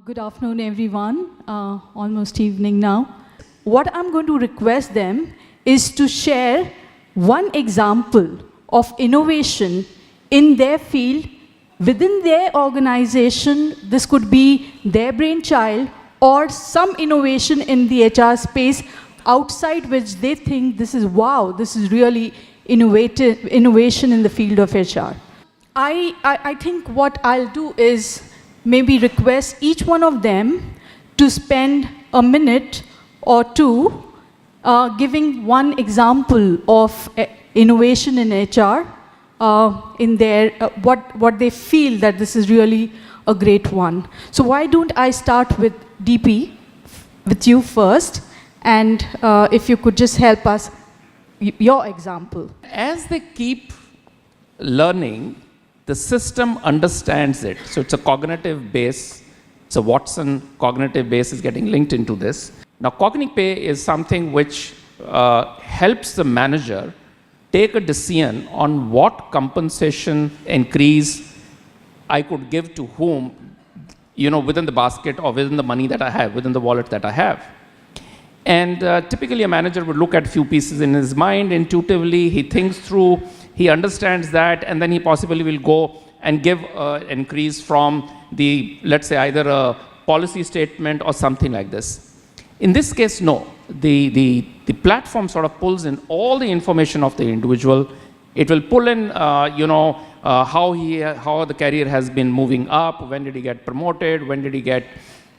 Good afternoon, everyone. Almost evening now. What I'm going to request them is to share one example of innovation in their field, within their organization. This could be their brainchild or some innovation in the HR space outside which they think this is, wow, this is really innovation in the field of HR. I think what I'll do is maybe request each one of them to spend a minute or two giving one example of innovation in HR in their, what they feel that this is really a great one. So why don't I start with DP, with you first, and if you could just help us, your example. As they keep learning, the system understands it. So it's a cognitive base. It's a Watson cognitive base is getting linked into this. Now, CogniPay is something which helps the manager take a decision on what compensation increase I could give to whom, within the basket or within the money that I have, within the wallet that I have. And typically a manager would look at a few pieces in his mind intuitively, he thinks through, he understands that, and then he possibly will go and give an increase from the, let's say, either a policy statement or something like this. In this case, no. The platform sort of pulls in all the information of the individual. It will pull in, how the career has been moving up, when did he get promoted, when did he get,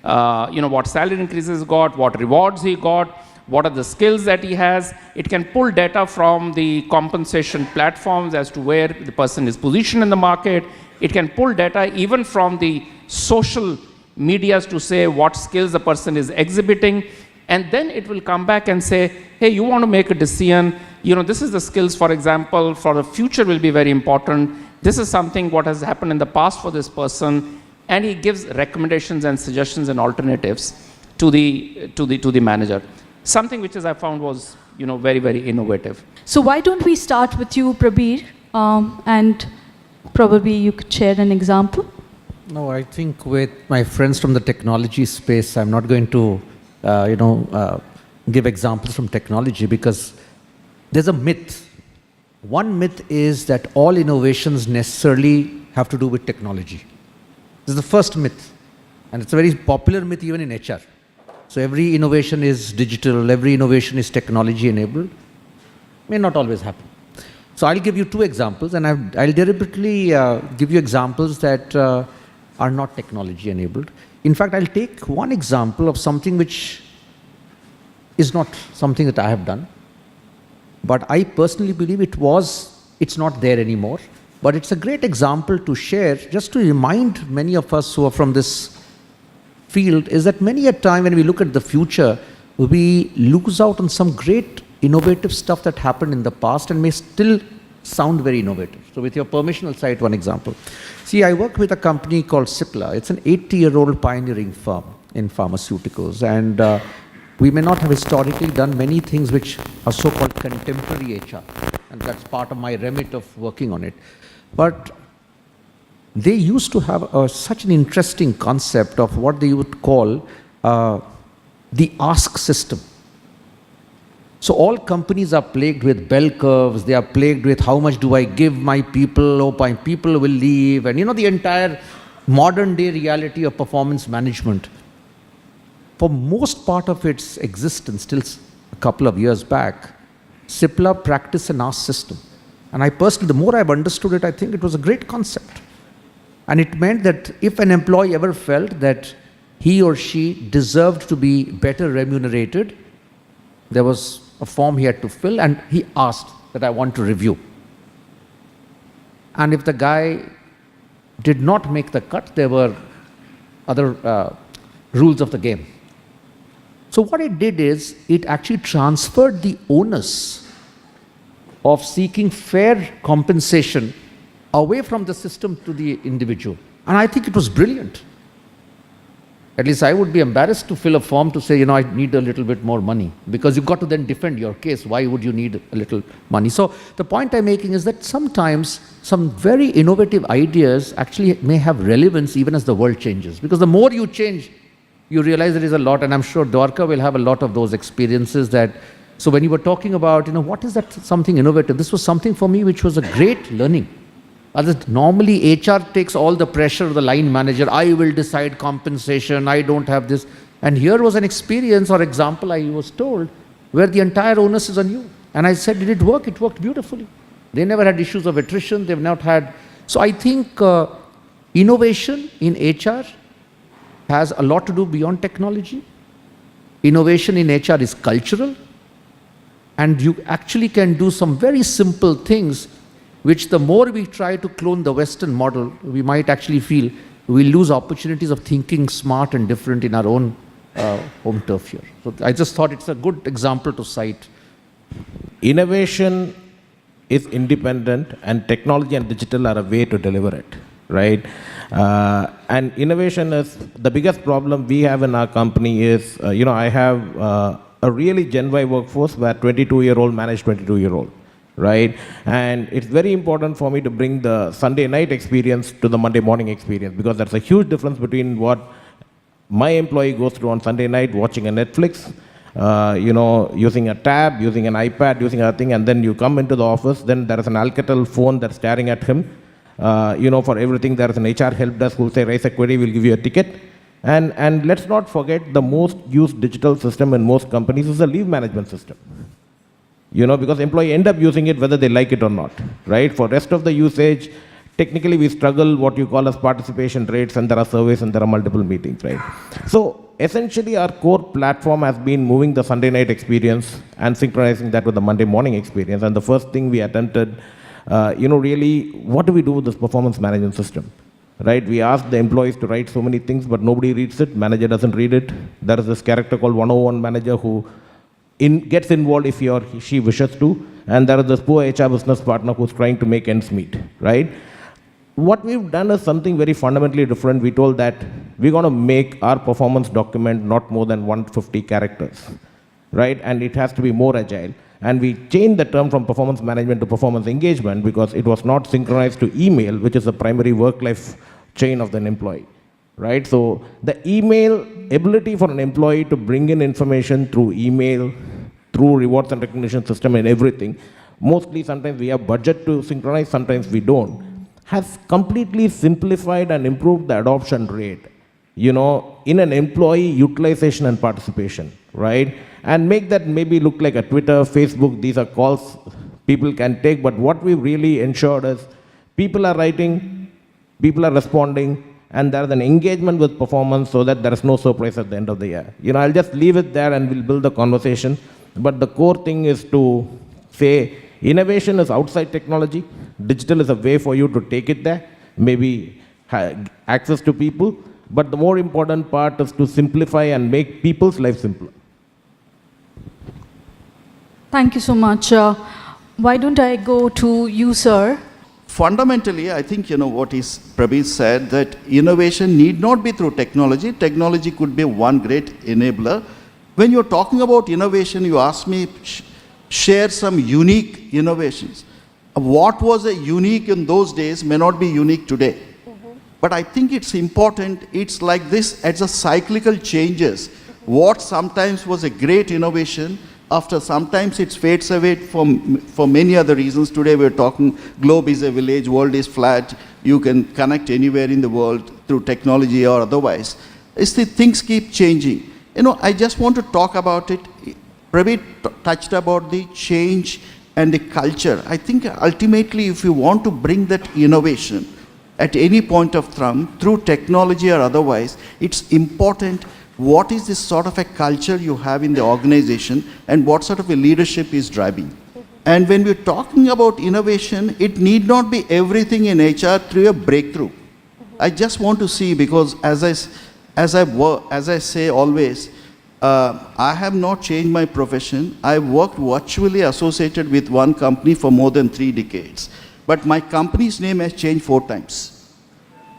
what salary increases he got, what rewards he got, what are the skills that he has. It can pull data from the compensation platforms as to where the person is positioned in the market. It can pull data even from the social medias to say what skills the person is exhibiting. And then it will come back and say, hey, you want to make a decision. This is the skills, for example, for the future will be very important. This is something what has happened in the past for this person. And he gives recommendations and suggestions and alternatives to the manager. Something which I found was, very, very innovative. So why don't we start with you, Prabir, and probably you could share an example. No, I think with my friends from the technology space, I'm not going to, give examples from technology because there's a myth. One myth is that all innovations necessarily have to do with technology. This is the first myth, and it's a very popular myth even in HR. So every innovation is digital, every innovation is technology enabled. May not always happen. So I'll give you two examples, and I'll deliberately give you examples that are not technology enabled. In fact, I'll take one example of something which is not something that I have done, but I personally believe it's not there anymore. But it's a great example to share, just to remind many of us who are from this field, is that many a time when we look at the future, we lose out on some great innovative stuff that happened in the past and may still sound very innovative. So with your permission, I'll cite one example. See, I work with a company called Cipla. It's an 80-year-old pioneering firm in pharmaceuticals. And we may not have historically done many things which are so-called contemporary HR. And that's part of my remit of working on it. But they used to have such an interesting concept of what they would call the ask system. So all companies are plagued with bell curves. They are plagued with how much do I give my people, or my people will leave, and the entire modern day reality of performance management. For most part of its existence, till a couple of years back, Cipla practiced an ask system. And I personally, the more I've understood it, I think it was a great concept. And it meant that if an employee ever felt that he or she deserved to be better remunerated, there was a form he had to fill, and he asked that I want to review. And if the guy did not make the cut, there were other rules of the game. So what it did is, it actually transferred the onus of seeking fair compensation away from the system to the individual. And I think it was brilliant. At least I would be embarrassed to fill a form to say, I need a little bit more money, because you've got to then defend your case. Why would you need a little money? So the point I'm making is that sometimes some very innovative ideas actually may have relevance even as the world changes. Because the more you change, you realize there is a lot, and I'm sure Dwarka will have a lot of those experiences that, so when you were talking about, what is that something innovative? This was something for me which was a great learning. Normally HR takes all the pressure of the line manager. I will decide compensation. I don't have this. And here was an experience or example I was told where the entire onus is on you. And I said, did it work? It worked beautifully. They never had issues of attrition. They've not had. So I think innovation in HR has a lot to do beyond technology. Innovation in HR is cultural. And you actually can do some very simple things which the more we try to clone the Western model, we might actually feel we lose opportunities of thinking smart and different in our own home turf here. So I just thought it's a good example to cite. Innovation is independent, and technology and digital are a way to deliver it, right? And innovation is the biggest problem we have in our company is, I have a really Gen Y workforce where 22-year-old manage 22-year-old. Right? And it's very important for me to bring the Sunday night experience to the Monday morning experience, because that's a huge difference between what my employee goes through on Sunday night, watching a Netflix, using a tab, using an iPad, using a thing, and then you come into the office, then there is an Alcatel phone that's staring at him. For everything, there is an HR help desk who will say, raise a query, we'll give you a ticket. And let's not forget, the most used digital system in most companies is the leave management system. Because employees end up using it whether they like it or not, right? For rest of the usage, technically we struggle what you call as participation rates, and there are surveys and there are multiple meetings, right? So essentially our core platform has been moving the Sunday night experience and synchronizing that with the Monday morning experience. And the first thing we attempted, really, what do we do with this performance management system? Right? We asked the employees to write so many things, but nobody reads it. Manager doesn't read it. There is this character called 101 manager who gets involved if he or she wishes to, and there is this poor HR business partner who's trying to make ends meet, right? What we've done is something very fundamentally different. We told that we're going to make our performance document not more than 150 characters, right? And it has to be more agile. And we changed the term from performance management to performance engagement because it was not synchronized to email, which is the primary work-life chain of an employee. Right? So the email ability for an employee to bring in information through email, through rewards and recognition system and everything, mostly sometimes we have budget to synchronize, sometimes we don't, has completely simplified and improved the adoption rate, in an employee utilization and participation, right? And make that maybe look like a Twitter, Facebook, these are calls people can take, but what we've really ensured is people are writing, people are responding, and there is an engagement with performance so that there is no surprise at the end of the year. I'll just leave it there and we'll build the conversation. But the core thing is to say innovation is outside technology. Digital is a way for you to take it there, maybe access to people. But the more important part is to simplify and make people's life simpler. Thank you so much. Why don't I go to you, sir? Fundamentally, I think, what is Prabir said, that innovation need not be through technology. Technology could be one great enabler. When you're talking about innovation, you asked me, share some unique innovations. What was unique in those days may not be unique today. But I think it's important, it's like this, it's a cyclical changes. What sometimes was a great innovation, after sometimes it fades away for many other reasons. Today we're talking, globe is a village, world is flat, you can connect anywhere in the world through technology or otherwise. It's the things keep changing. I just want to talk about it. Prabir touched about the change and the culture. I think ultimately if you want to bring that innovation at any point of time, through technology or otherwise, it's important what is this sort of a culture you have in the organization and what sort of a leadership is driving. And when we're talking about innovation, it need not be everything in HR through a breakthrough. I just want to see, because as I say always, I have not changed my profession. I worked virtually associated with one company for more than 3 decades. But my company's name has changed 4 times.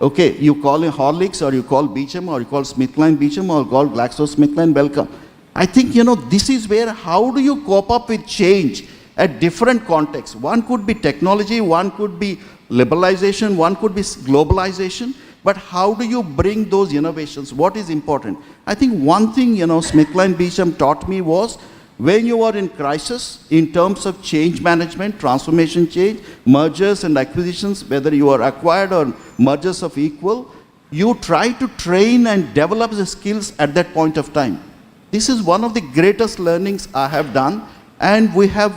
Okay, you call it Horlicks, or you call Beecham, or you call SmithKline Beecham, or call GlaxoSmithKline Wellcome. I think, this is where, how do you cope up with change at different contexts? One could be technology, one could be liberalization, one could be globalization, but how do you bring those innovations? What is important? I think one thing, SmithKline Beecham taught me was, when you are in crisis, in terms of change management, transformation change, mergers and acquisitions, whether you are acquired or mergers of equal, you try to train and develop the skills at that point of time. This is one of the greatest learnings I have done, and we have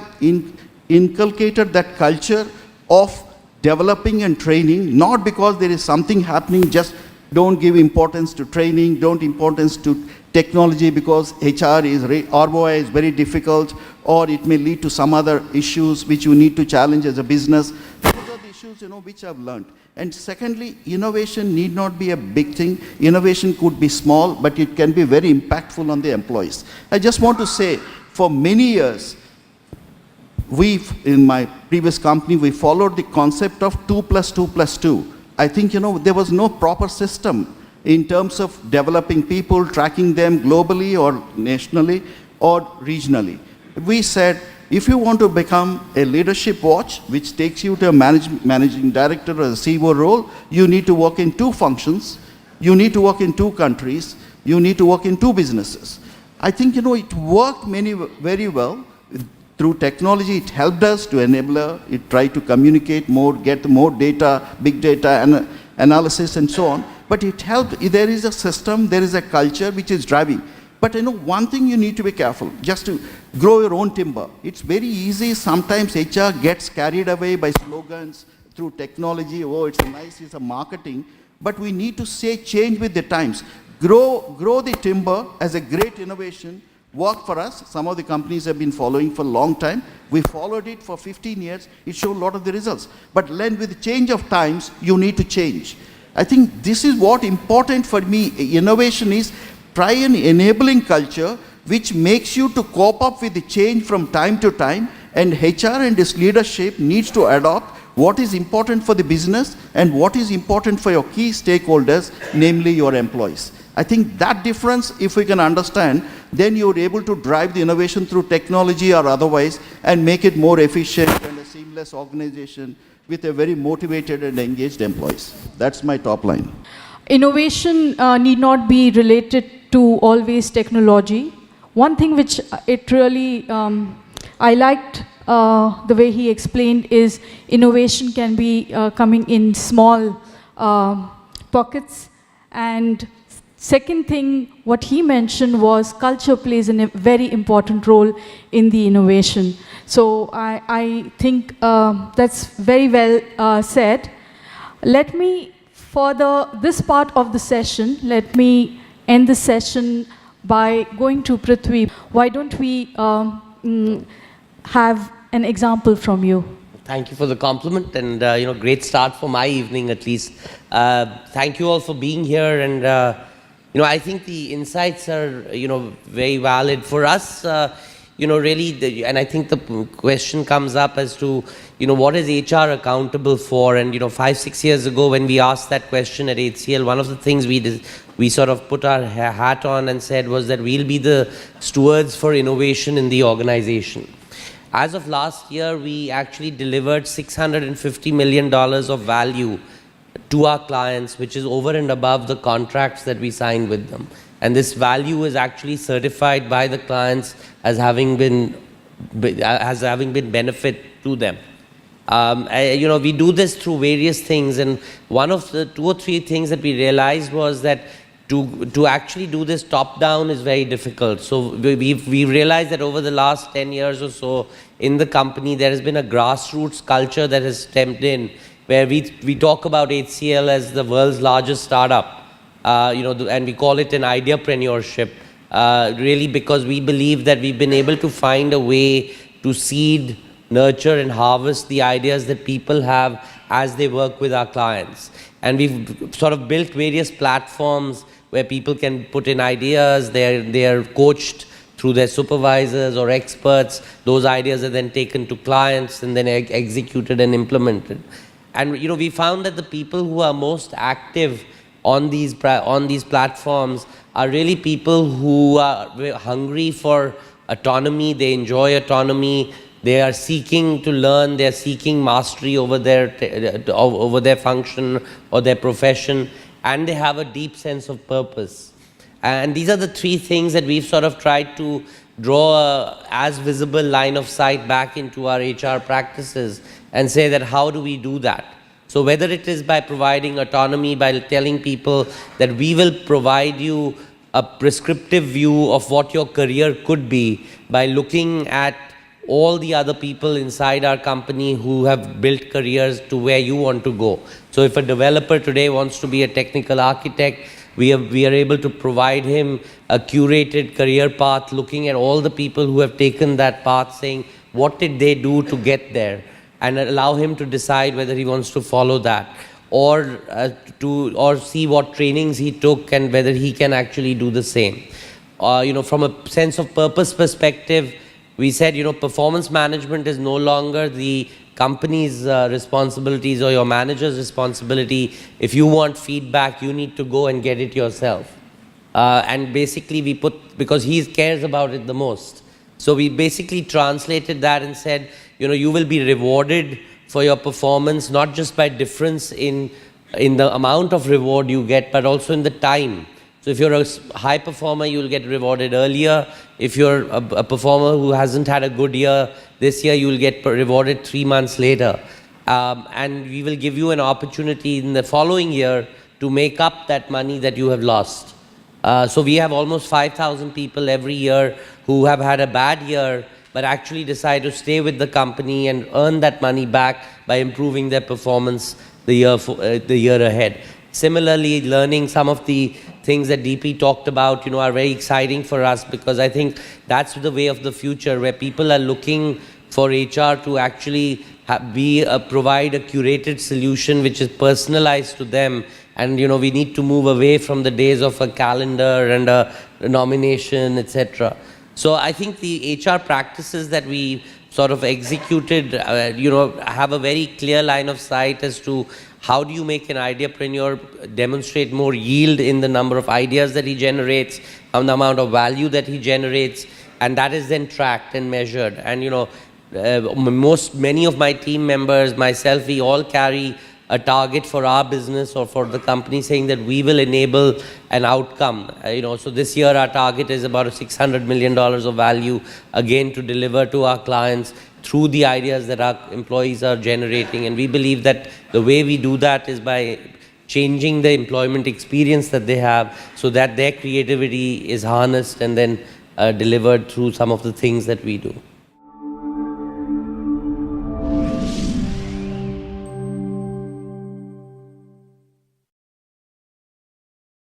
inculcated that culture of developing and training, not because there is something happening, just don't give importance to training, don't importance to technology because ROI is very difficult, or it may lead to some other issues which you need to challenge as a business. Those are the issues, which I've learned. And secondly, innovation need not be a big thing. Innovation could be small, but it can be very impactful on the employees. I just want to say, for many years, in my previous company, we followed the concept of 2 + 2 + 2. I think, there was no proper system in terms of developing people, tracking them globally or nationally or regionally. We said, if you want to become a leadership watch, which takes you to a managing director or a CEO role, you need to work in 2 functions, you need to work in 2 countries, you need to work in 2 businesses. I think, it worked very well. Through technology, it helped us to enable it, try to communicate more, get more data, big data analysis and so on. But it helped. There is a system, there is a culture which is driving. But one thing you need to be careful, just to grow your own timber. It's very easy, sometimes HR gets carried away by slogans through technology. Oh, it's nice, it's a marketing. But we need to say change with the times. Grow the timber as a great innovation. Work for us. Some of the companies have been following for a long time. We followed it for 15 years. It showed a lot of the results. But then with the change of times, you need to change. I think this is what important for me. Innovation is try an enabling culture which makes you to cope up with the change from time to time, and HR and its leadership needs to adopt what is important for the business and what is important for your key stakeholders, namely your employees. I think that difference, if we can understand, then you're able to drive the innovation through technology or otherwise and make it more efficient and a seamless organization with a very motivated and engaged employees. That's my top line. Innovation need not be related to always technology. One thing which it really, I liked the way he explained is innovation can be coming in small pockets. And second thing, what he mentioned was culture plays a very important role in the innovation. So I think that's very well said. Let me, for this part of the session, let me end the session by going to Prithvi. Why don't we have an example from you? Thank you for the compliment, and great start for my evening at least. Thank you all for being here, and I think the insights are very valid for us. Really, and I think the question comes up as to what is HR accountable for? And 5-6 years ago, when we asked that question at HCL, one of the things we sort of put our hat on and said was that we'll be the stewards for innovation in the organization. As of last year, we actually delivered $650 million of value to our clients, which is over and above the contracts that we signed with them. And this value is actually certified by the clients as having been benefit to them. We do this through various things, and one of the 2 or 3 things that we realized was that to actually do this top down is very difficult. So we realized that over the last 10 years or so in the company, there has been a grassroots culture that has stepped in, where we talk about HCL as the world's largest startup, and we call it an ideapreneurship, really because we believe that we've been able to find a way to seed, nurture and harvest the ideas that people have as they work with our clients. And we've sort of built various platforms where people can put in ideas, they're coached through their supervisors or experts. Those ideas are then taken to clients and then executed and implemented. And we found that the people who are most active on these platforms are really people who are hungry for autonomy. They enjoy autonomy. They are seeking to learn. They are seeking mastery over their function or their profession, and they have a deep sense of purpose. And these are the three things that we've sort of tried to draw as visible line of sight back into our HR practices and say that how do we do that? So whether it is by providing autonomy, by telling people that we will provide you a prescriptive view of what your career could be by looking at all the other people inside our company who have built careers to where you want to go. So if a developer today wants to be a technical architect, we are able to provide him a curated career path, looking at all the people who have taken that path, saying what did they do to get there, and allow him to decide whether he wants to follow that, or see what trainings he took and whether he can actually do the same. From a sense of purpose perspective, we said, performance management is no longer the company's responsibilities or your manager's responsibility. If you want feedback, you need to go and get it yourself. And basically we because he cares about it the most. So we basically translated that and said, you will be rewarded for your performance, not just by difference in the amount of reward you get, but also in the time. So if you're a high performer, you'll get rewarded earlier. If you're a performer who hasn't had a good year this year, you'll get rewarded 3 months later. And we will give you an opportunity in the following year to make up that money that you have lost. So we have almost 5,000 people every year who have had a bad year, but actually decide to stay with the company and earn that money back by improving their performance the year ahead. Similarly, learning some of the things that DP talked about, are very exciting for us, because I think that's the way of the future, where people are looking for HR to actually provide a curated solution which is personalized to them. And we need to move away from the days of a calendar and a nomination, etc. So I think the HR practices that we sort of executed, have a very clear line of sight as to how do you make an ideapreneur demonstrate more yield in the number of ideas that he generates, and the amount of value that he generates, and that is then tracked and measured. And many of my team members, myself, we all carry a target for our business or for the company, saying that we will enable an outcome. So this year our target is about $600 million of value, again, to deliver to our clients through the ideas that our employees are generating. And we believe that the way we do that is by changing the employment experience that they have, so that their creativity is harnessed and then delivered through some of the things that we do.